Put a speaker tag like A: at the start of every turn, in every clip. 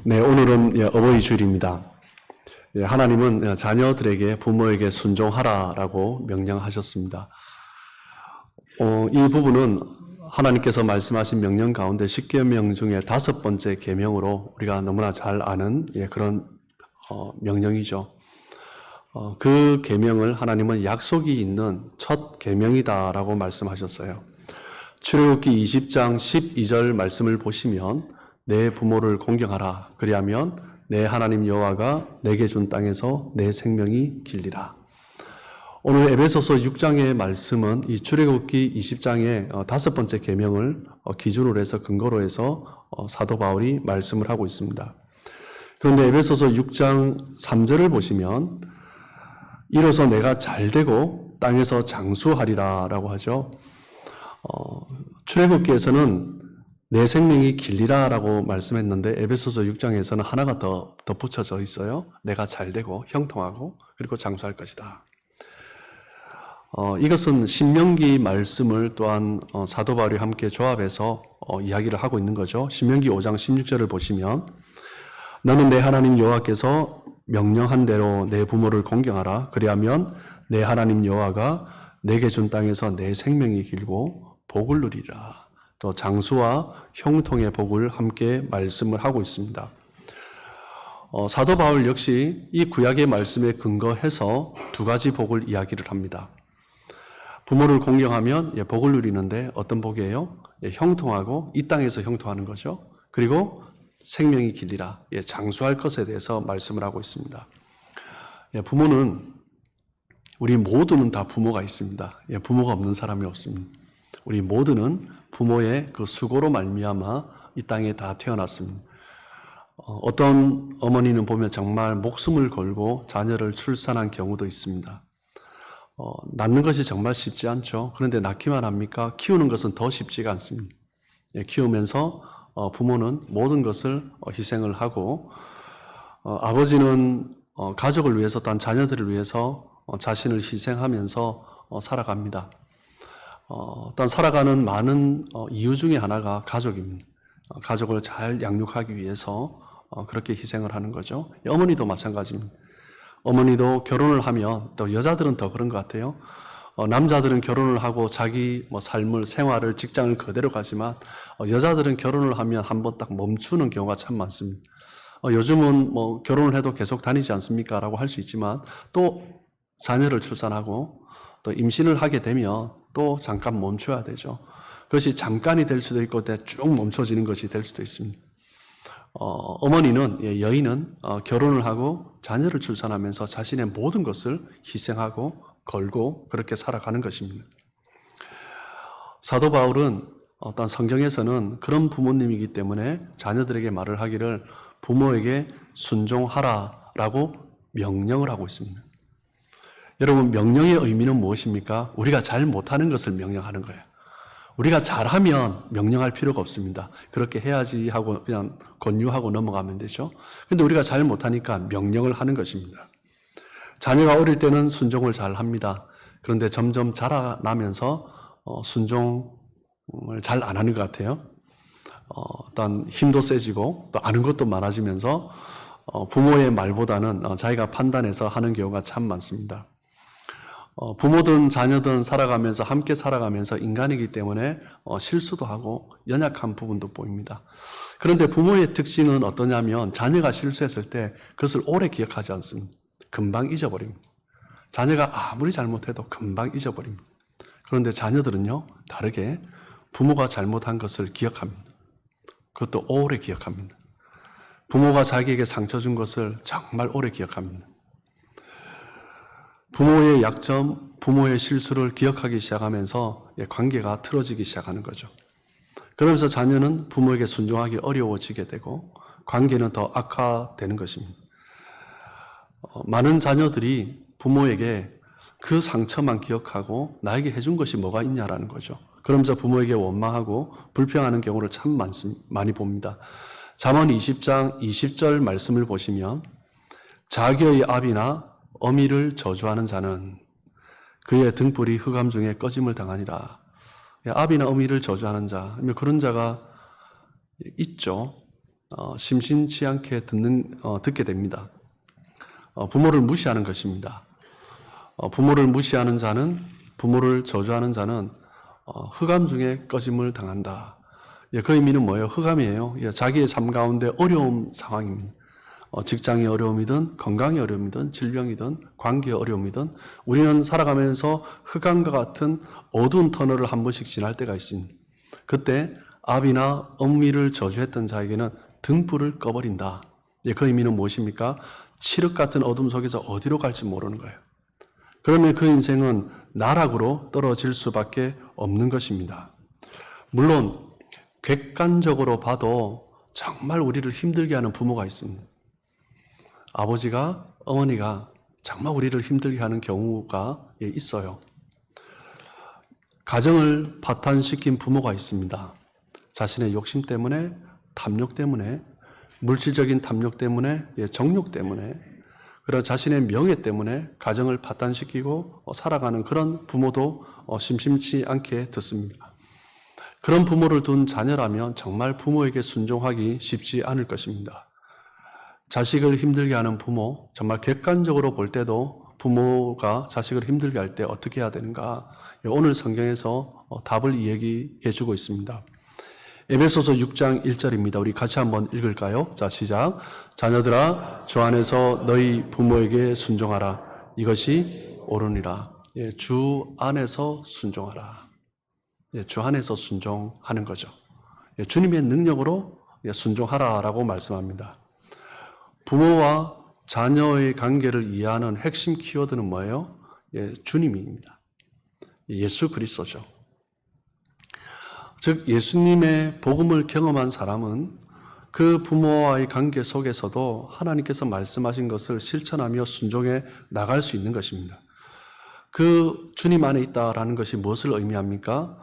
A: 네, 오늘은 어버이 주일입니다. 하나님은 자녀들에게 부모에게 순종하라라고 명령하셨습니다. 이 부분은 하나님께서 말씀하신 명령 가운데 10계명 중에 5번째 계명으로 우리가 너무나 잘 아는 그런 명령이죠. 그 계명을 하나님은 약속이 있는 첫 계명이다라고 말씀하셨어요. 출애굽기 20장 12절 말씀을 보시면 내 부모를 공경하라. 그리하면 내 하나님 여호와가 내게 준 땅에서 내 생명이 길리라. 오늘 에베소서 6장의 말씀은 이 출애굽기 20장의 5번째 계명을 기준으로 해서 근거로 해서 사도 바울이 말씀을 하고 있습니다. 그런데 에베소서 6장 3절을 보시면 이로써 내가 잘되고 땅에서 장수하리라 라고 하죠. 출애굽기에서는 내 생명이 길리라 라고 말씀했는데 에베소서 6장에서는 하나가 더 덧붙여져 있어요. 내가 잘되고 형통하고 그리고 장수할 것이다. 이것은 신명기 말씀을 또한 사도 바울이 함께 조합해서 이야기를 하고 있는 거죠. 신명기 5장 16절을 보시면 너는 내 하나님 여호와께서 명령한 대로 내 부모를 공경하라. 그리하면 내 하나님 여호와가 내게 준 땅에서 내 생명이 길고 복을 누리라. 또 장수와 형통의 복을 함께 말씀을 하고 있습니다. 사도 바울 역시 이 구약의 말씀에 근거해서 두 가지 복을 이야기를 합니다. 부모를 공경하면 복을 누리는데 어떤 복이에요? 형통하고 이 땅에서 형통하는 거죠. 그리고 생명이 길리라. 장수할 것에 대해서 말씀을 하고 있습니다. 부모는 우리 모두는 다 부모가 있습니다. 부모가 없는 사람이 없습니다. 우리 모두는 부모의 그 수고로 말미암아 이 땅에 다 태어났습니다. 어떤 어머니는 보면 정말 목숨을 걸고 자녀를 출산한 경우도 있습니다. 낳는 것이 정말 쉽지 않죠. 그런데 낳기만 합니까? 키우는 것은 더 쉽지가 않습니다. 키우면서 부모는 모든 것을 희생을 하고 아버지는 가족을 위해서 또한 자녀들을 위해서 자신을 희생하면서 살아갑니다. 또한 살아가는 많은 이유 중에 하나가 가족입니다. 가족을 잘 양육하기 위해서 그렇게 희생을 하는 거죠. 어머니도 마찬가지입니다. 어머니도 결혼을 하면 또 여자들은 더 그런 것 같아요. 남자들은 결혼을 하고 자기 삶을 생활을 직장을 그대로 가지만 여자들은 결혼을 하면 한번 딱 멈추는 경우가 참 많습니다. 요즘은 결혼을 해도 계속 다니지 않습니까? 라고 할 수 있지만 또 자녀를 출산하고 또 임신을 하게 되면 또 잠깐 멈춰야 되죠. 그것이 잠깐이 될 수도 있고 쭉 멈춰지는 것이 될 수도 있습니다. 어머니는, 여인은 결혼을 하고 자녀를 출산하면서 자신의 모든 것을 희생하고 걸고 그렇게 살아가는 것입니다. 사도 바울은 어떤 성경에서는 그런 부모님이기 때문에 자녀들에게 말을 하기를 부모에게 순종하라라고 명령을 하고 있습니다. 여러분, 명령의 의미는 무엇입니까? 우리가 잘 못하는 것을 명령하는 거예요. 우리가 잘하면 명령할 필요가 없습니다. 그렇게 해야지 하고 그냥 권유하고 넘어가면 되죠. 그런데 우리가 잘 못하니까 명령을 하는 것입니다. 자녀가 어릴 때는 순종을 잘 합니다. 그런데 점점 자라나면서 순종을 잘 안 하는 것 같아요. 일단 힘도 세지고 또 아는 것도 많아지면서 부모의 말보다는 자기가 판단해서 하는 경우가 참 많습니다. 부모든 자녀든 살아가면서 함께 살아가면서 인간이기 때문에 실수도 하고 연약한 부분도 보입니다. 그런데 부모의 특징은 어떠냐면 자녀가 실수했을 때 그것을 오래 기억하지 않습니다. 금방 잊어버립니다. 자녀가 아무리 잘못해도 금방 잊어버립니다. 그런데 자녀들은요, 다르게 부모가 잘못한 것을 기억합니다. 그것도 오래 기억합니다. 부모가 자기에게 상처 준 것을 정말 오래 기억합니다. 부모의 약점, 부모의 실수를 기억하기 시작하면서 관계가 틀어지기 시작하는 거죠. 그러면서 자녀는 부모에게 순종하기 어려워지게 되고 관계는 더 악화되는 것입니다. 많은 자녀들이 부모에게 그 상처만 기억하고 나에게 해준 것이 뭐가 있냐라는 거죠. 그러면서 부모에게 원망하고 불평하는 경우를 참 많이 봅니다. 잠언 20장 20절 말씀을 보시면 자기의 아비나 어미를 저주하는 자는 그의 등불이 흑암 중에 꺼짐을 당하니라. 아비나 어미를 저주하는 자, 그런 자가 있죠. 심심치 않게 듣게 됩니다. 부모를 무시하는 것입니다. 부모를 무시하는 자는, 부모를 저주하는 자는 흑암 중에 꺼짐을 당한다. 그 의미는 뭐예요? 흑암이에요. 자기의 삶 가운데 어려움 상황입니다. 직장의 어려움이든 건강의 어려움이든 질병이든 관계의 어려움이든 우리는 살아가면서 흑암과 같은 어두운 터널을 한 번씩 지날 때가 있습니다. 그때 아비나 어미를 저주했던 자에게는 등불을 꺼버린다. 그 의미는 무엇입니까? 칠흑 같은 어둠 속에서 어디로 갈지 모르는 거예요. 그러면 그 인생은 나락으로 떨어질 수밖에 없는 것입니다. 물론 객관적으로 봐도 정말 우리를 힘들게 하는 부모가 있습니다. 아버지가, 어머니가 정말 우리를 힘들게 하는 경우가 있어요. 가정을 파탄시킨 부모가 있습니다. 자신의 욕심 때문에, 탐욕 때문에, 물질적인 탐욕 때문에, 정욕 때문에, 그리고 자신의 명예 때문에 가정을 파탄시키고 살아가는 그런 부모도 심심치 않게 듣습니다. 그런 부모를 둔 자녀라면 정말 부모에게 순종하기 쉽지 않을 것입니다. 자식을 힘들게 하는 부모, 정말 객관적으로 볼 때도 부모가 자식을 힘들게 할 때 어떻게 해야 되는가? 오늘 성경에서 답을 이야기해 주고 있습니다. 에베소서 6장 1절입니다. 우리 같이 한번 읽을까요? 자, 시작. 자녀들아, 주 안에서 너희 부모에게 순종하라. 이것이 옳으니라. 주 안에서 순종하라. 주 안에서 순종하는 거죠. 주님의 능력으로 순종하라라고 말씀합니다. 부모와 자녀의 관계를 이해하는 핵심 키워드는 뭐예요? 주님입니다. 예수 그리스도죠. 즉 예수님의 복음을 경험한 사람은 그 부모와의 관계 속에서도 하나님께서 말씀하신 것을 실천하며 순종해 나갈 수 있는 것입니다. 그 주님 안에 있다라는 것이 무엇을 의미합니까?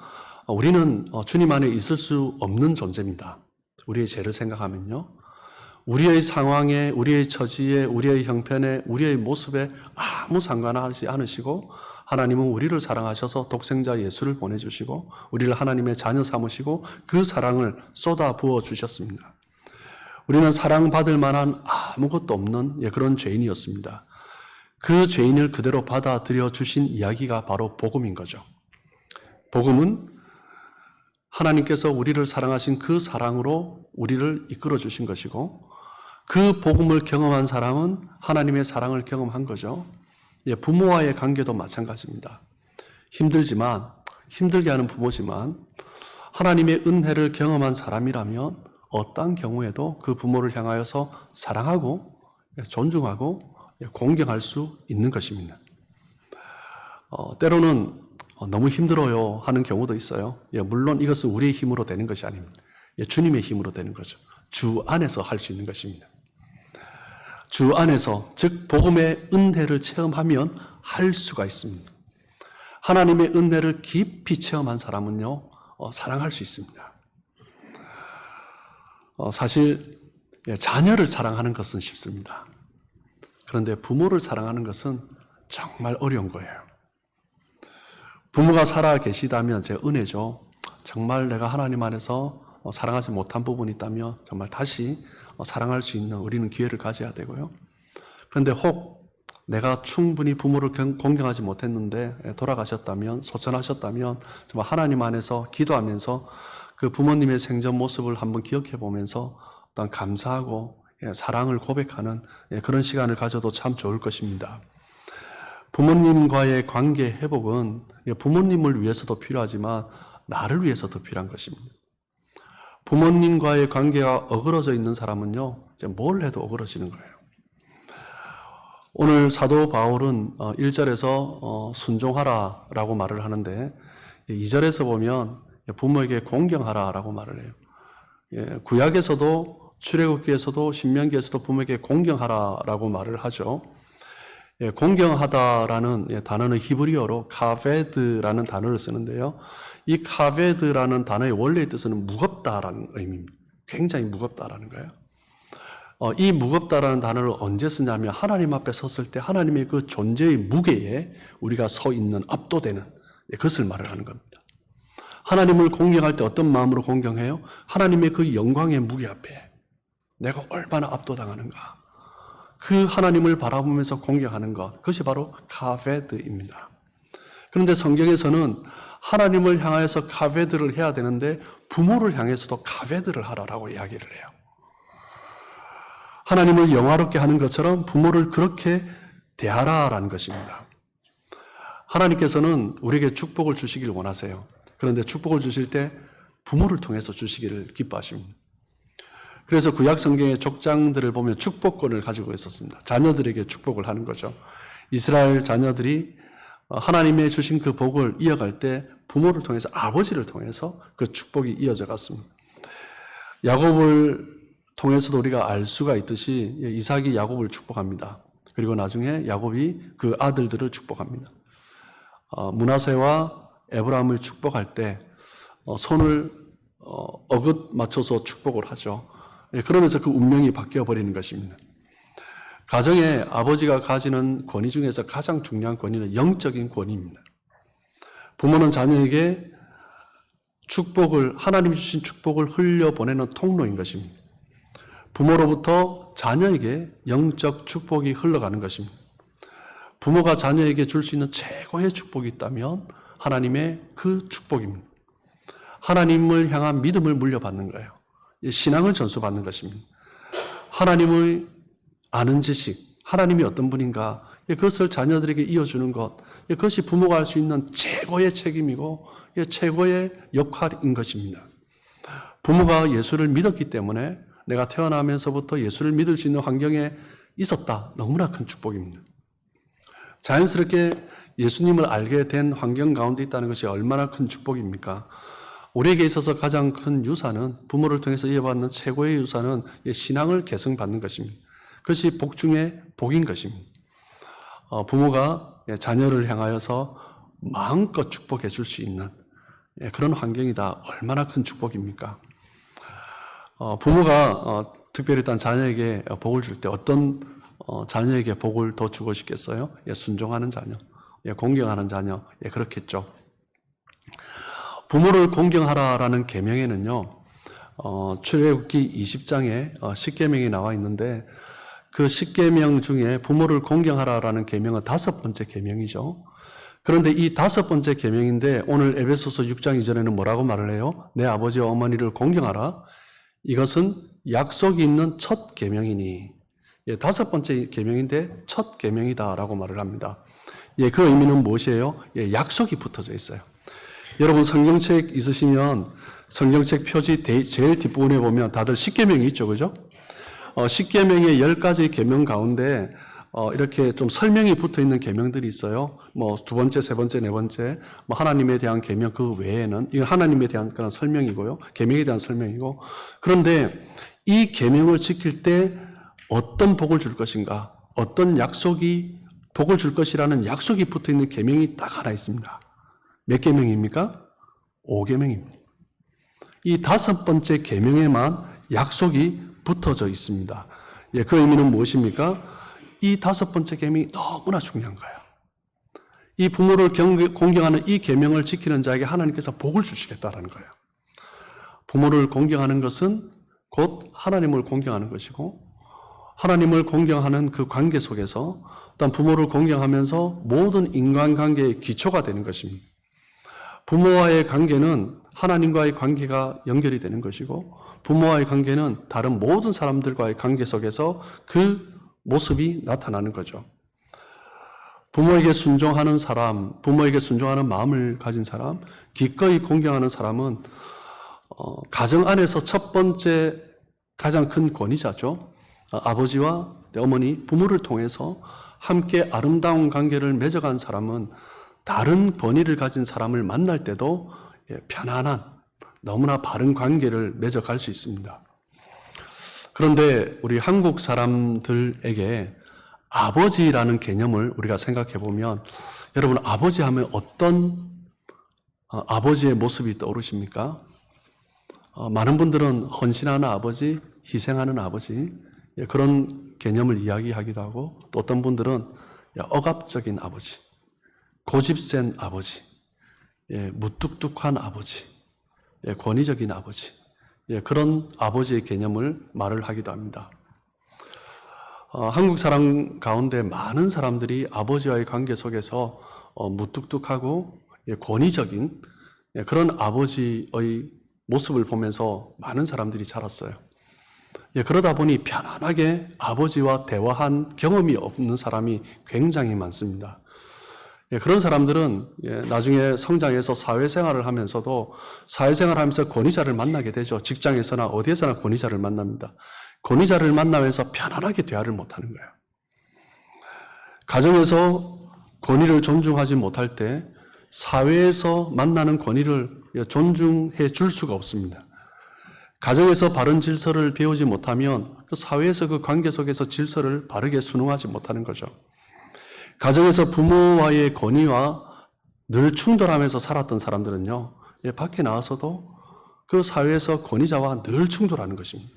A: 우리는 주님 안에 있을 수 없는 존재입니다. 우리의 죄를 생각하면요. 우리의 상황에, 우리의 처지에, 우리의 형편에, 우리의 모습에 아무 상관하지 않으시고 하나님은 우리를 사랑하셔서 독생자 예수를 보내주시고 우리를 하나님의 자녀 삼으시고 그 사랑을 쏟아 부어 주셨습니다. 우리는 사랑받을 만한 아무것도 없는 그런 죄인이었습니다. 그 죄인을 그대로 받아들여 주신 이야기가 바로 복음인 거죠. 복음은 하나님께서 우리를 사랑하신 그 사랑으로 우리를 이끌어 주신 것이고 그 복음을 경험한 사람은 하나님의 사랑을 경험한 거죠. 부모와의 관계도 마찬가지입니다. 힘들지만, 힘들게 하는 부모지만 하나님의 은혜를 경험한 사람이라면 어떤 경우에도 그 부모를 향하여서 사랑하고 존중하고 공경할 수 있는 것입니다. 때로는 너무 힘들어요 하는 경우도 있어요. 물론 이것은 우리의 힘으로 되는 것이 아닙니다. 주님의 힘으로 되는 거죠. 주 안에서 할 수 있는 것입니다. 주 안에서, 즉 복음의 은혜를 체험하면 할 수가 있습니다. 하나님의 은혜를 깊이 체험한 사람은요, 사랑할 수 있습니다. 사실 자녀를 사랑하는 것은 쉽습니다. 그런데 부모를 사랑하는 것은 정말 어려운 거예요. 부모가 살아 계시다면 제 은혜죠. 정말 내가 하나님 안에서 사랑하지 못한 부분이 있다면 정말 다시 사랑할 수 있는 우리는 기회를 가져야 되고요. 그런데 혹 내가 충분히 부모를 공경하지 못했는데 돌아가셨다면, 소천하셨다면 정말 하나님 안에서 기도하면서 그 부모님의 생전 모습을 한번 기억해 보면서 어떤 감사하고 사랑을 고백하는 그런 시간을 가져도 참 좋을 것입니다. 부모님과의 관계 회복은 부모님을 위해서도 필요하지만 나를 위해서도 필요한 것입니다. 부모님과의 관계가 어그러져 있는 사람은요, 이제 뭘 해도 어그러지는 거예요. 오늘 사도 바울은 1절에서 순종하라 라고 말을 하는데 2절에서 보면 부모에게 공경하라 라고 말을 해요. 구약에서도 출애굽기에서도 신명기에서도 부모에게 공경하라 라고 말을 하죠. 공경하다라는 단어는 히브리어로 카베드라는 단어를 쓰는데요. 이 카베드라는 단어의 원래의 뜻은 무겁다라는 의미입니다. 굉장히 무겁다라는 거예요. 이 무겁다라는 단어를 언제 쓰냐면 하나님 앞에 섰을 때 하나님의 그 존재의 무게에 우리가 서 있는, 압도되는 그것을 말을 하는 겁니다. 하나님을 공경할 때 어떤 마음으로 공경해요? 하나님의 그 영광의 무게 앞에 내가 얼마나 압도당하는가. 그 하나님을 바라보면서 공경하는 것, 그것이 바로 카베드입니다. 그런데 성경에서는 하나님을 향해서 카베드를 해야 되는데 부모를 향해서도 카베드를 하라라고 이야기를 해요. 하나님을 영화롭게 하는 것처럼 부모를 그렇게 대하라라는 것입니다. 하나님께서는 우리에게 축복을 주시길 원하세요. 그런데 축복을 주실 때 부모를 통해서 주시기를 기뻐하십니다. 그래서 구약 성경의 족장들을 보면 축복권을 가지고 있었습니다. 자녀들에게 축복을 하는 거죠. 이스라엘 자녀들이 하나님의 주신 그 복을 이어갈 때 부모를 통해서, 아버지를 통해서 그 축복이 이어져 갔습니다. 야곱을 통해서도 우리가 알 수가 있듯이 이삭이 야곱을 축복합니다. 그리고 나중에 야곱이 그 아들들을 축복합니다. 므낫세와 에브라임을 축복할 때 손을 어긋 맞춰서 축복을 하죠. 그러면서 그 운명이 바뀌어 버리는 것입니다. 가정에 아버지가 가지는 권위 중에서 가장 중요한 권위는 영적인 권위입니다. 부모는 자녀에게 축복을, 하나님이 주신 축복을 흘려보내는 통로인 것입니다. 부모로부터 자녀에게 영적 축복이 흘러가는 것입니다. 부모가 자녀에게 줄 수 있는 최고의 축복이 있다면 하나님의 그 축복입니다. 하나님을 향한 믿음을 물려받는 거예요. 신앙을 전수받는 것입니다. 하나님을 아는 지식, 하나님이 어떤 분인가, 그것을 자녀들에게 이어주는 것, 그것이 부모가 할 수 있는 최고의 책임이고 최고의 역할인 것입니다. 부모가 예수를 믿었기 때문에 내가 태어나면서부터 예수를 믿을 수 있는 환경에 있었다. 너무나 큰 축복입니다. 자연스럽게 예수님을 알게 된 환경 가운데 있다는 것이 얼마나 큰 축복입니까? 우리에게 있어서 가장 큰 유산은, 부모를 통해서 이어받는 최고의 유산은 신앙을 계승받는 것입니다. 그것이 복 중에 복인 것입니다. 부모가 자녀를 향하여서 마음껏 축복해 줄 수 있는 그런 환경이다. 얼마나 큰 축복입니까? 부모가 특별히 일단 자녀에게 복을 줄 때 어떤 자녀에게 복을 더 주고 싶겠어요? 순종하는 자녀, 공경하는 자녀, 그렇겠죠. 부모를 공경하라라는 계명에는요, 출애굽기 20장에 10계명이 나와 있는데 그 10계명 중에 부모를 공경하라라는 계명은 5번째 계명이죠. 그런데 이 5번째 계명인데 오늘 에베소서 6장 이전에는 뭐라고 말을 해요? 내 아버지와 어머니를 공경하라. 이것은 약속이 있는 첫 계명이니, 5번째 계명인데 첫 계명이다라고 말을 합니다. 그 의미는 무엇이에요? 약속이 붙어져 있어요. 여러분 성경책 있으시면 성경책 표지 제일 뒷부분에 보면 다들 10계명이 있죠, 그죠? 10계명의 10가지 계명 가운데 이렇게 좀 설명이 붙어 있는 계명들이 있어요. 뭐 두 번째, 세 번째, 네 번째, 뭐 하나님에 대한 계명 그 외에는 이건 하나님에 대한 그런 설명이고요, 계명에 대한 설명이고. 그런데 이 계명을 지킬 때 어떤 복을 줄 것인가, 어떤 약속이 복을 줄 것이라는 약속이 붙어 있는 계명이 딱 하나 있습니다. 몇 계명입니까? 5계명입니다. 이 5번째 계명에만 약속이 붙어져 있습니다. 그 의미는 무엇입니까? 이 5번째 계명이 너무나 중요한 거예요. 이 부모를 공경하는 이 계명을 지키는 자에게 하나님께서 복을 주시겠다라는 거예요. 부모를 공경하는 것은 곧 하나님을 공경하는 것이고, 하나님을 공경하는 그 관계 속에서 또한 부모를 공경하면서 모든 인간관계의 기초가 되는 것입니다. 부모와의 관계는 하나님과의 관계가 연결이 되는 것이고, 부모와의 관계는 다른 모든 사람들과의 관계 속에서 그 모습이 나타나는 거죠. 부모에게 순종하는 사람, 부모에게 순종하는 마음을 가진 사람, 기꺼이 공경하는 사람은 가정 안에서 첫 번째 가장 큰 권위자죠. 아버지와 어머니, 부모를 통해서 함께 아름다운 관계를 맺어간 사람은 다른 권위를 가진 사람을 만날 때도 편안한, 너무나 바른 관계를 맺어갈 수 있습니다. 그런데 우리 한국 사람들에게 아버지라는 개념을 우리가 생각해 보면, 여러분 아버지 하면 어떤 아버지의 모습이 떠오르십니까? 많은 분들은 헌신하는 아버지, 희생하는 아버지, 그런 개념을 이야기하기도 하고, 또 어떤 분들은 억압적인 아버지, 고집센 아버지, 무뚝뚝한 아버지, 권위적인 아버지, 그런 아버지의 개념을 말을 하기도 합니다. 한국 사람 가운데 많은 사람들이 아버지와의 관계 속에서 무뚝뚝하고 권위적인 그런 아버지의 모습을 보면서 많은 사람들이 자랐어요. 그러다 보니 편안하게 아버지와 대화한 경험이 없는 사람이 굉장히 많습니다. 그런 사람들은 나중에 성장해서 사회생활을 하면서도 사회생활을 하면서 권위자를 만나게 되죠. 직장에서나 어디에서나 권위자를 만납니다. 권위자를 만나면서 편안하게 대화를 못하는 거예요. 가정에서 권위를 존중하지 못할 때 사회에서 만나는 권위를 존중해 줄 수가 없습니다. 가정에서 바른 질서를 배우지 못하면 그 사회에서 그 관계 속에서 질서를 바르게 순응하지 못하는 거죠. 가정에서 부모와의 권위와 늘 충돌하면서 살았던 사람들은요, 밖에 나와서도 그 사회에서 권위자와 늘 충돌하는 것입니다.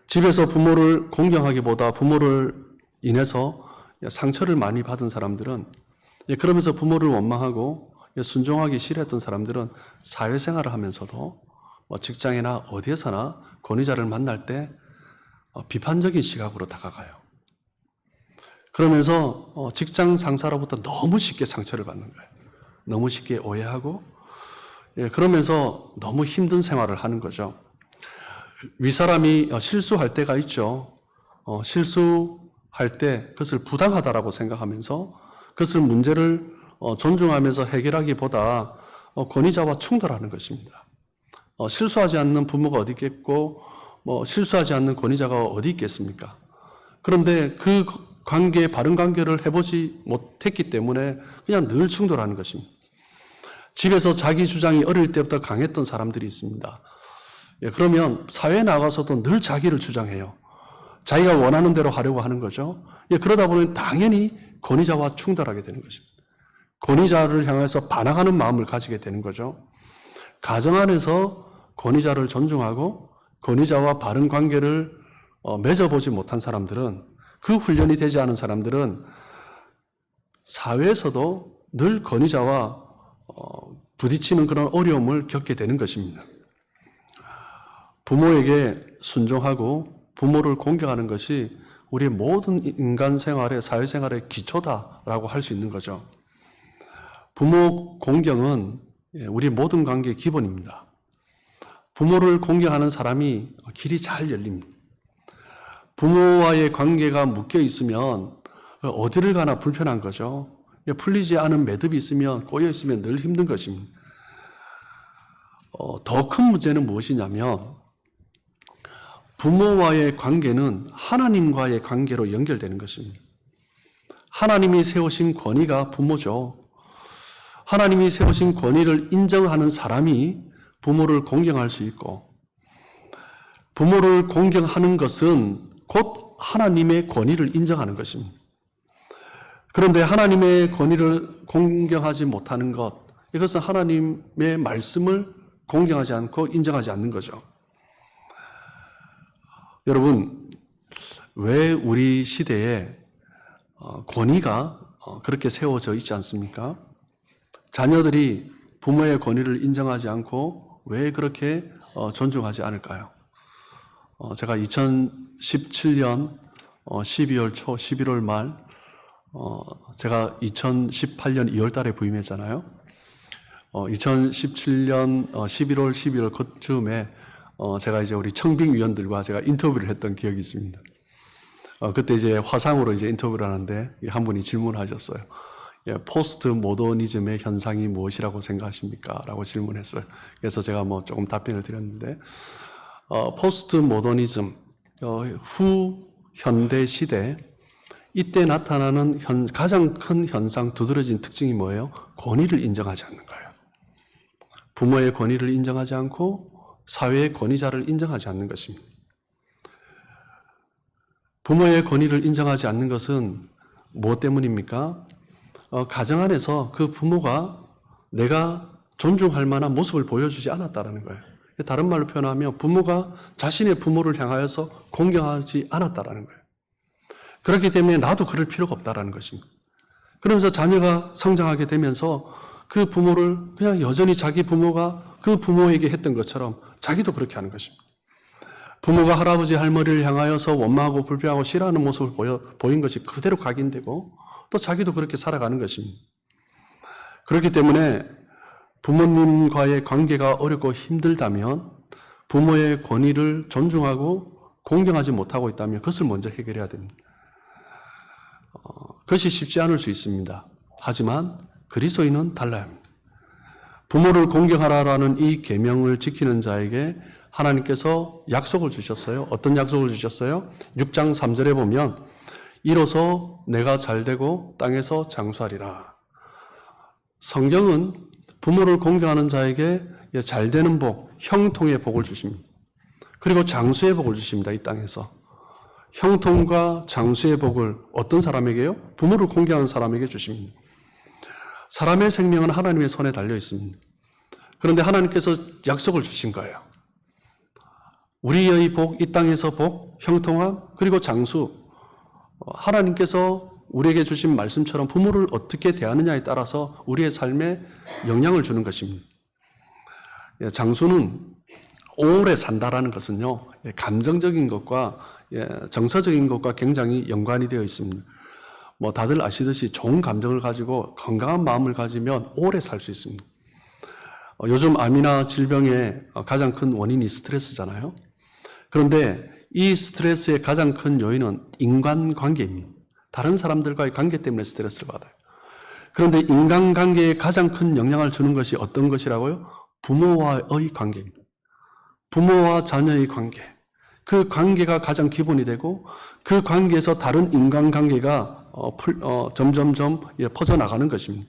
A: 집에서 부모를 공경하기보다 부모를 인해서 상처를 많이 받은 사람들은, 그러면서 부모를 원망하고 순종하기 싫어했던 사람들은 사회생활을 하면서도 직장이나 어디에서나 권위자를 만날 때 비판적인 시각으로 다가가요. 그러면서 직장 상사로부터 너무 쉽게 상처를 받는 거예요. 너무 쉽게 오해하고, 그러면서 너무 힘든 생활을 하는 거죠. 윗사람이 실수할 때가 있죠. 실수할 때 그것을 부당하다라고 생각하면서 그것을 문제를 존중하면서 해결하기보다 권위자와 충돌하는 것입니다. 실수하지 않는 부모가 어디 있겠고, 실수하지 않는 권위자가 어디 있겠습니까? 그런데 그 관계, 바른 관계를 해보지 못했기 때문에 그냥 늘 충돌하는 것입니다. 집에서 자기 주장이 어릴 때부터 강했던 사람들이 있습니다. 그러면 사회에 나가서도 늘 자기를 주장해요. 자기가 원하는 대로 하려고 하는 거죠. 그러다 보면 당연히 권위자와 충돌하게 되는 것입니다. 권위자를 향해서 반항하는 마음을 가지게 되는 거죠. 가정 안에서 권위자를 존중하고 권위자와 바른 관계를 맺어보지 못한 사람들은, 그 훈련이 되지 않은 사람들은 사회에서도 늘 권위자와 부딪히는 그런 어려움을 겪게 되는 것입니다. 부모에게 순종하고 부모를 공경하는 것이 우리의 모든 인간 생활의, 사회생활의 기초다라고 할 수 있는 거죠. 부모 공경은 우리 모든 관계의 기본입니다. 부모를 공경하는 사람이 길이 잘 열립니다. 부모와의 관계가 묶여 있으면 어디를 가나 불편한 거죠. 풀리지 않은 매듭이 있으면, 꼬여 있으면 늘 힘든 것입니다. 더 큰 문제는 무엇이냐면, 부모와의 관계는 하나님과의 관계로 연결되는 것입니다. 하나님이 세우신 권위가 부모죠. 하나님이 세우신 권위를 인정하는 사람이 부모를 공경할 수 있고, 부모를 공경하는 것은 곧 하나님의 권위를 인정하는 것입니다. 그런데 하나님의 권위를 공경하지 못하는 것, 이것은 하나님의 말씀을 공경하지 않고 인정하지 않는 거죠. 여러분, 왜 우리 시대에 권위가 그렇게 세워져 있지 않습니까? 자녀들이 부모의 권위를 인정하지 않고 왜 그렇게 존중하지 않을까요? 제가 2017년 12월 초, 11월 말, 제가 2018년 2월 달에 부임했잖아요. 2017년 11월, 12월 그쯤에 제가 이제 우리 청빙위원들과 제가 인터뷰를 했던 기억이 있습니다. 그때 이제 화상으로 이제 인터뷰를 하는데 한 분이 질문하셨어요. 포스트 모더니즘의 현상이 무엇이라고 생각하십니까? 라고 질문했어요. 그래서 제가 조금 답변을 드렸는데, 포스트 모더니즘, 후 현대 시대, 이때 나타나는 가장 큰 현상, 두드러진 특징이 뭐예요? 권위를 인정하지 않는 거예요. 부모의 권위를 인정하지 않고 사회의 권위자를 인정하지 않는 것입니다. 부모의 권위를 인정하지 않는 것은 무엇 때문입니까? 가정 안에서 그 부모가 내가 존중할 만한 모습을 보여주지 않았다라는 거예요. 다른 말로 표현하면 부모가 자신의 부모를 향하여서 공경하지 않았다라는 거예요. 그렇기 때문에 나도 그럴 필요가 없다라는 것입니다. 그러면서 자녀가 성장하게 되면서 그 부모를 그냥 여전히 자기 부모가 그 부모에게 했던 것처럼 자기도 그렇게 하는 것입니다. 부모가 할아버지 할머니를 향하여서 원망하고 불평하고 싫어하는 모습을 보인 것이 그대로 각인되고 또 자기도 그렇게 살아가는 것입니다. 그렇기 때문에 부모님과의 관계가 어렵고 힘들다면 부모의 권위를 존중하고 공경하지 못하고 있다면 그것을 먼저 해결해야 됩니다. 그것이 쉽지 않을 수 있습니다. 하지만 그리스도인은 달라야 합니다. 부모를 공경하라라는 이 계명을 지키는 자에게 하나님께서 약속을 주셨어요. 어떤 약속을 주셨어요? 6장 3절에 보면 이로써 내가 잘되고 땅에서 장수하리라. 성경은 부모를 공경하는 자에게 잘되는 복, 형통의 복을 주십니다. 그리고 장수의 복을 주십니다. 이 땅에서. 형통과 장수의 복을 어떤 사람에게요? 부모를 공경하는 사람에게 주십니다. 사람의 생명은 하나님의 손에 달려 있습니다. 그런데 하나님께서 약속을 주신 거예요. 우리의 복, 이 땅에서 복, 형통함, 그리고 장수. 하나님께서 우리에게 주신 말씀처럼 부모를 어떻게 대하느냐에 따라서 우리의 삶에 영향을 주는 것입니다. 장수는 오래 산다라는 것은요, 감정적인 것과 정서적인 것과 굉장히 연관이 되어 있습니다. 다들 아시듯이 좋은 감정을 가지고 건강한 마음을 가지면 오래 살 수 있습니다. 요즘 암이나 질병의 가장 큰 원인이 스트레스잖아요. 그런데 이 스트레스의 가장 큰 요인은 인간관계입니다. 다른 사람들과의 관계 때문에 스트레스를 받아요. 그런데 인간관계에 가장 큰 영향을 주는 것이 어떤 것이라고요? 부모와의 관계입니다. 부모와 자녀의 관계. 그 관계가 가장 기본이 되고 그 관계에서 다른 인간관계가 점점점 퍼져나가는 것입니다.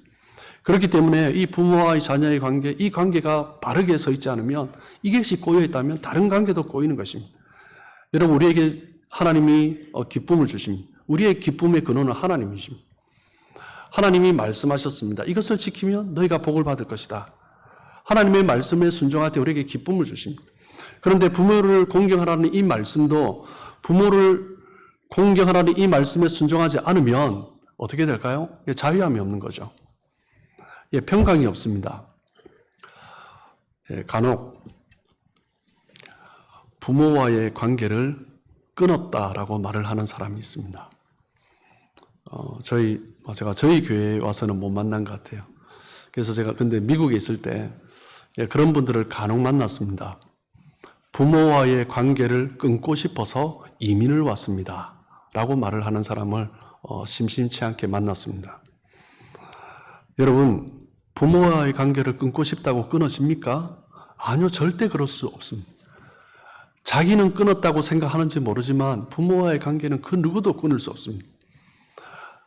A: 그렇기 때문에 이 부모와의 자녀의 관계, 이 관계가 바르게 서 있지 않으면 이것이 꼬여있다면 다른 관계도 꼬이는 것입니다. 여러분, 우리에게 하나님이 기쁨을 주십니다. 우리의 기쁨의 근원은 하나님이십니다. 하나님이 말씀하셨습니다. 이것을 지키면 너희가 복을 받을 것이다. 하나님의 말씀에 순종할 때 우리에게 기쁨을 주십니다. 그런데 부모를 공경하라는 이 말씀도 부모를 공경하라는 이 말씀에 순종하지 않으면 어떻게 될까요? 자유함이 없는 거죠. 평강이 없습니다. 간혹 부모와의 관계를 끊었다라고 말을 하는 사람이 있습니다. 제가 저희 교회에 와서는 못 만난 것 같아요. 그래서 제가 근데 미국에 있을 때 그런 분들을 간혹 만났습니다. 부모와의 관계를 끊고 싶어서 이민을 왔습니다. 라고 말을 하는 사람을 심심치 않게 만났습니다. 여러분, 부모와의 관계를 끊고 싶다고 끊어집니까? 아니요, 절대 그럴 수 없습니다. 자기는 끊었다고 생각하는지 모르지만 부모와의 관계는 그 누구도 끊을 수 없습니다.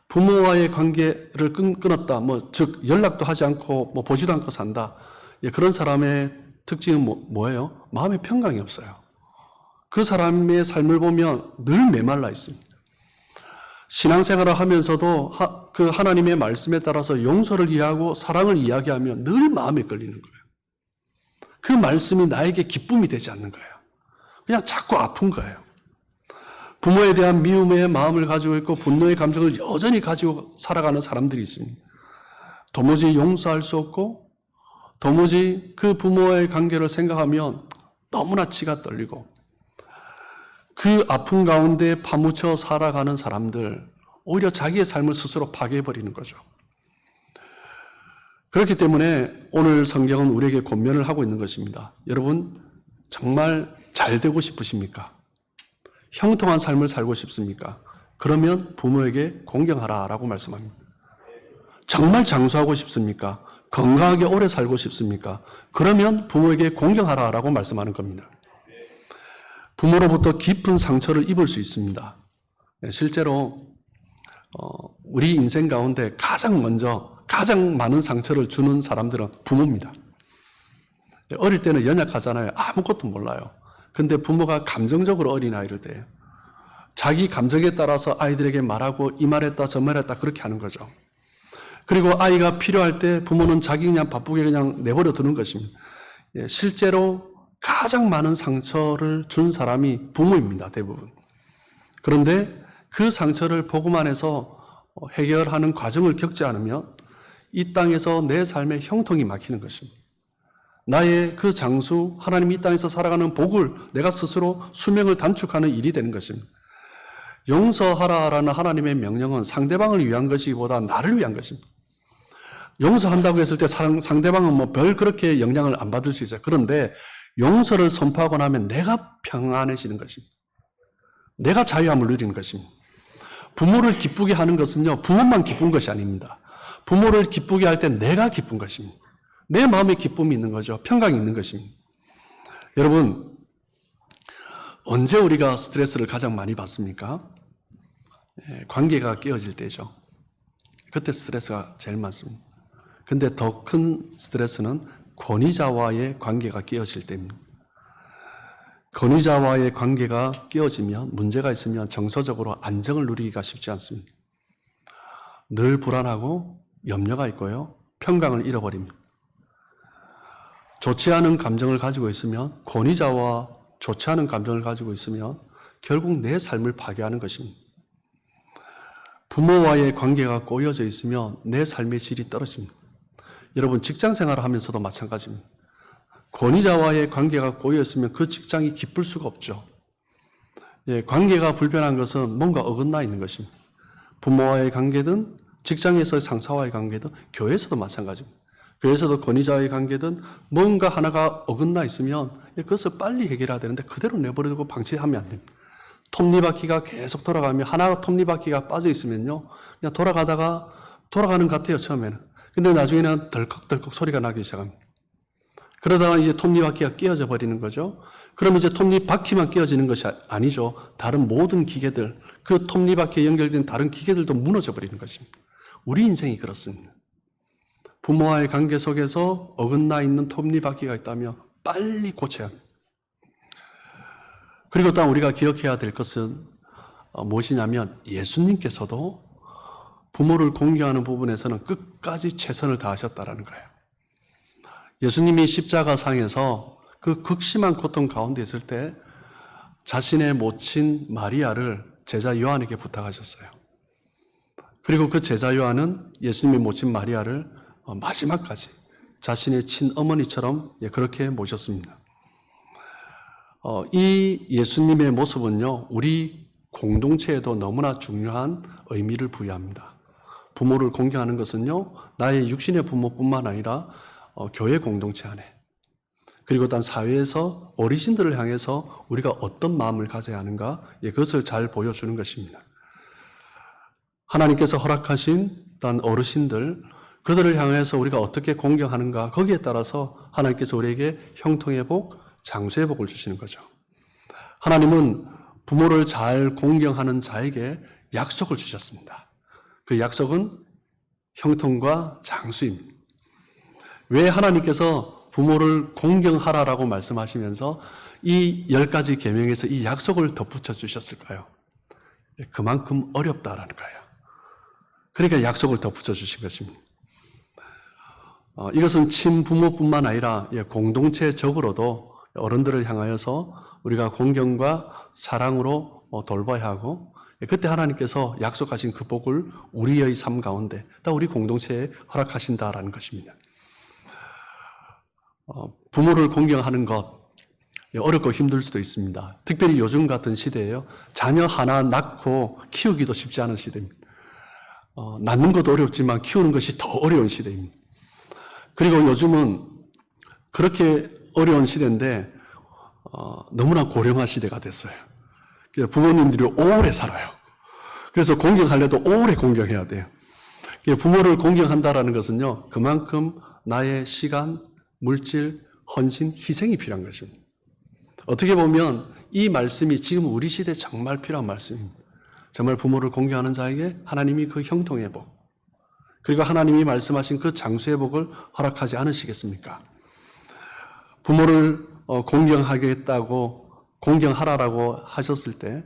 A: 부모와의 관계를 끊었다, 즉 연락도 하지 않고 보지도 않고 산다. 그런 사람의 특징은 뭐예요? 마음에 평강이 없어요. 그 사람의 삶을 보면 늘 메말라 있습니다. 신앙생활을 하면서도 그 하나님의 말씀에 따라서 용서를 이해하고 사랑을 이야기하면 늘 마음에 걸리는 거예요. 그 말씀이 나에게 기쁨이 되지 않는 거예요. 그냥 자꾸 아픈 거예요. 부모에 대한 미움의 마음을 가지고 있고 분노의 감정을 여전히 가지고 살아가는 사람들이 있습니다. 도무지 용서할 수 없고 도무지 그 부모의 관계를 생각하면 너무나 치가 떨리고 그 아픔 가운데 파묻혀 살아가는 사람들, 오히려 자기의 삶을 스스로 파괴해버리는 거죠. 그렇기 때문에 오늘 성경은 우리에게 권면을 하고 있는 것입니다. 여러분, 정말 잘 되고 싶으십니까? 형통한 삶을 살고 싶습니까? 그러면 부모에게 공경하라 라고 말씀합니다. 정말 장수하고 싶습니까? 건강하게 오래 살고 싶습니까? 그러면 부모에게 공경하라 라고 말씀하는 겁니다. 부모로부터 깊은 상처를 입을 수 있습니다. 실제로 우리 인생 가운데 가장 많은 상처를 주는 사람들은 부모입니다. 어릴 때는 연약하잖아요. 아무것도 몰라요. 근데 부모가 감정적으로 어린아이를 대해요. 자기 감정에 따라서 아이들에게 말하고 이 말했다 저 말했다 그렇게 하는 거죠. 그리고 아이가 필요할 때 부모는 자기 그냥 바쁘게 그냥 내버려 두는 것입니다. 실제로 가장 많은 상처를 준 사람이 부모입니다. 대부분. 그런데 그 상처를 보고만 해서 해결하는 과정을 겪지 않으면 이 땅에서 내 삶의 형통이 막히는 것입니다. 나의 그 장수, 하나님이 이 땅에서 살아가는 복을 내가 스스로 수명을 단축하는 일이 되는 것입니다. 용서하라라는 하나님의 명령은 상대방을 위한 것이기보다 나를 위한 것입니다. 용서한다고 했을 때 상대방은 뭐 별 그렇게 영향을 안 받을 수 있어요. 그런데 용서를 선포하고 나면 내가 평안해지는 것입니다. 내가 자유함을 누리는 것입니다. 부모를 기쁘게 하는 것은요, 부모만 기쁜 것이 아닙니다. 부모를 기쁘게 할 때 내가 기쁜 것입니다. 내 마음에 기쁨이 있는 거죠. 평강이 있는 것입니다. 여러분, 언제 우리가 스트레스를 가장 많이 받습니까? 관계가 깨어질 때죠. 그때 스트레스가 제일 많습니다. 근데 더 큰 스트레스는 권위자와의 관계가 깨어질 때입니다. 권위자와의 관계가 깨어지면, 문제가 있으면 정서적으로 안정을 누리기가 쉽지 않습니다. 늘 불안하고 염려가 있고요. 평강을 잃어버립니다. 좋지 않은 감정을 가지고 있으면, 권위자와 좋지 않은 감정을 가지고 있으면 결국 내 삶을 파괴하는 것입니다. 부모와의 관계가 꼬여져 있으면 내 삶의 질이 떨어집니다. 여러분, 직장 생활을 하면서도 마찬가지입니다. 권위자와의 관계가 꼬여있으면 그 직장이 기쁠 수가 없죠. 관계가 불편한 것은 뭔가 어긋나 있는 것입니다. 부모와의 관계든 직장에서의 상사와의 관계든 교회에서도 마찬가지입니다. 교회에서도 권위자와의 관계든 뭔가 하나가 어긋나 있으면 그것을 빨리 해결해야 되는데 그대로 내버리고 방치하면 안 됩니다. 톱니바퀴가 계속 돌아가면 하나 톱니바퀴가 빠져 있으면요, 그냥 돌아가는 것 같아요, 처음에는. 근데 나중에는 덜컥덜컥 소리가 나기 시작합니다. 그러다가 이제 톱니바퀴가 끼어져 버리는 거죠. 그러면 이제 톱니바퀴만 끼어지는 것이 아니죠. 다른 모든 기계들, 그 톱니바퀴에 연결된 다른 기계들도 무너져 버리는 것입니다. 우리 인생이 그렇습니다. 부모와의 관계 속에서 어긋나 있는 톱니바퀴가 있다면 빨리 고쳐야 합니다. 그리고 또 우리가 기억해야 될 것은 무엇이냐면, 예수님께서도 부모를 공경하는 부분에서는 끝까지 최선을 다하셨다는 거예요. 예수님이 십자가상에서 그 극심한 고통 가운데 있을 때 자신의 모친 마리아를 제자 요한에게 부탁하셨어요. 그리고 그 제자 요한은 예수님의 모친 마리아를 마지막까지 자신의 친어머니처럼 그렇게 모셨습니다. 이 예수님의 모습은요, 우리 공동체에도 너무나 중요한 의미를 부여합니다. 부모를 공경하는 것은요, 나의 육신의 부모뿐만 아니라 교회 공동체 안에, 그리고 단 사회에서 어르신들을 향해서 우리가 어떤 마음을 가져야 하는가, 그것을 잘 보여주는 것입니다. 하나님께서 허락하신 단 어르신들, 그들을 향해서 우리가 어떻게 공경하는가, 거기에 따라서 하나님께서 우리에게 형통의 복, 장수의 복을 주시는 거죠. 하나님은 부모를 잘 공경하는 자에게 약속을 주셨습니다. 그 약속은 형통과 장수입니다. 왜 하나님께서 부모를 공경하라라고 말씀하시면서 이 10가지 계명에서 이 약속을 덧붙여 주셨을까요? 그만큼 어렵다라는 거예요. 그러니까 약속을 덧붙여 주신 것입니다. 이것은 친부모뿐만 아니라 공동체적으로도 어른들을 향하여서 우리가 공경과 사랑으로 돌봐야 하고, 그때 하나님께서 약속하신 그 복을 우리의 삶 가운데 다 우리 공동체에 허락하신다라는 것입니다. 부모를 공경하는 것 어렵고 힘들 수도 있습니다. 특별히 요즘 같은 시대에요, 자녀 하나 낳고 키우기도 쉽지 않은 시대입니다. 낳는 것도 어렵지만 키우는 것이 더 어려운 시대입니다. 그리고 요즘은 그렇게 어려운 시대인데 너무나 고령화 시대가 됐어요. 부모님들이 오래 살아요. 그래서 공경하려도 오래 공경해야 돼요. 부모를 공경한다라는 것은요, 그만큼 나의 시간, 물질, 헌신, 희생이 필요한 것입니다. 어떻게 보면 이 말씀이 지금 우리 시대에 정말 필요한 말씀입니다. 정말 부모를 공경하는 자에게 하나님이 그 형통의 복, 그리고 하나님이 말씀하신 그 장수의 복을 허락하지 않으시겠습니까? 부모를 공경하겠다고, 공경하라라고 하셨을 때,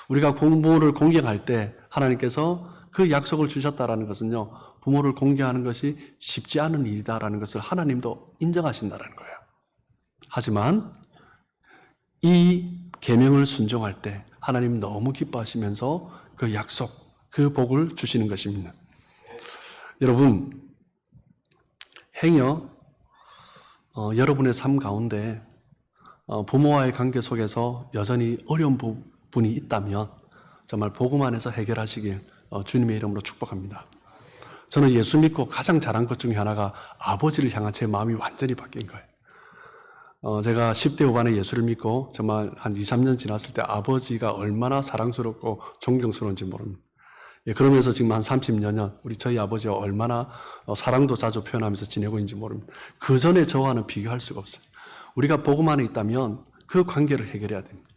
A: 우리가 부모를 공경할 때 하나님께서 그 약속을 주셨다라는 것은요, 부모를 공경하는 것이 쉽지 않은 일이다라는 것을 하나님도 인정하신다라는 거예요. 하지만 이 계명을 순종할 때 하나님 너무 기뻐하시면서 그 약속, 그 복을 주시는 것입니다. 여러분, 행여 여러분의 삶 가운데 부모와의 관계 속에서 여전히 어려운 부분이 있다면 정말 복음 안에서 해결하시길 주님의 이름으로 축복합니다. 저는 예수 믿고 가장 잘한 것 중에 하나가 아버지를 향한 제 마음이 완전히 바뀐 거예요. 제가 10대 후반에 예수를 믿고 정말 한 2, 3년 지났을 때 아버지가 얼마나 사랑스럽고 존경스러운지 모릅니다. 그러면서 지금 한 30여 년 저희 아버지와 얼마나 사랑도 자주 표현하면서 지내고 있는지 모릅니다. 그 전에 저와는 비교할 수가 없어요. 우리가 복음 안에 있다면 그 관계를 해결해야 됩니다.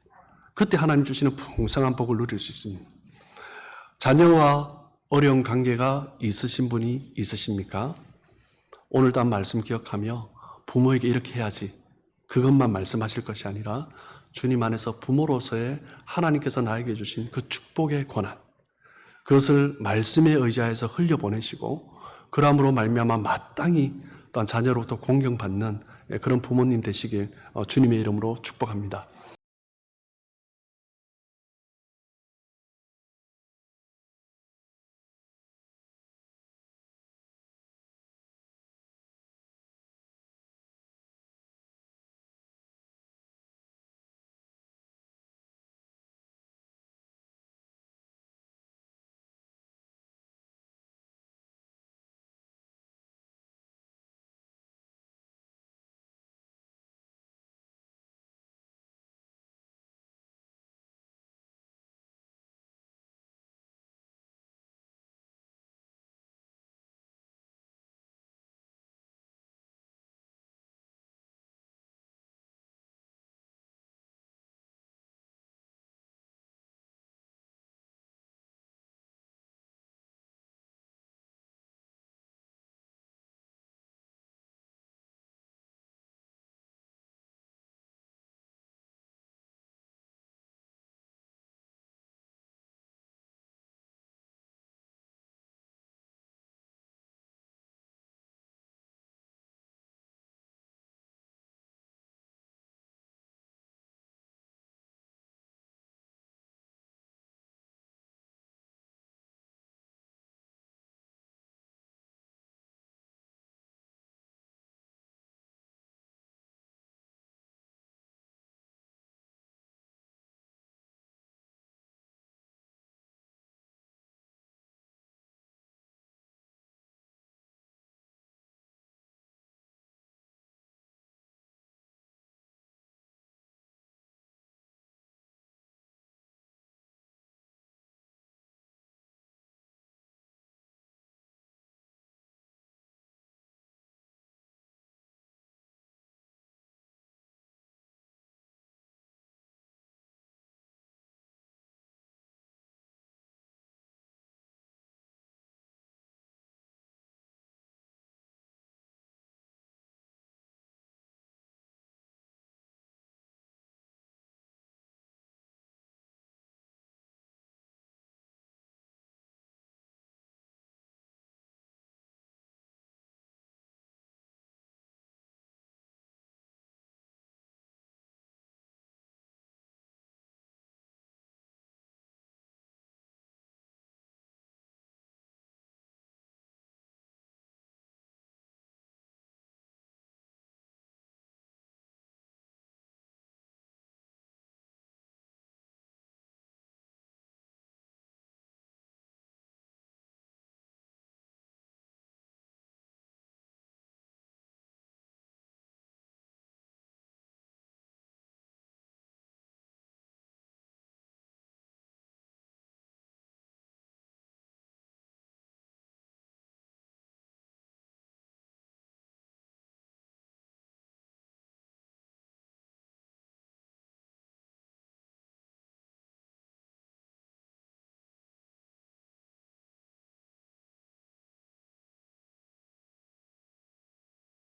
A: 그때 하나님 주시는 풍성한 복을 누릴 수 있습니다. 자녀와 어려운 관계가 있으신 분이 있으십니까? 오늘도 한 말씀 기억하며 부모에게 이렇게 해야지 그것만 말씀하실 것이 아니라 주님 안에서 부모로서의 하나님께서 나에게 주신 그 축복의 권한, 그것을 말씀에 의지하여서 흘려보내시고 그러함으로 말미암아 마땅히 또한 자녀로부터 공경받는 그런 부모님 되시길 주님의 이름으로 축복합니다.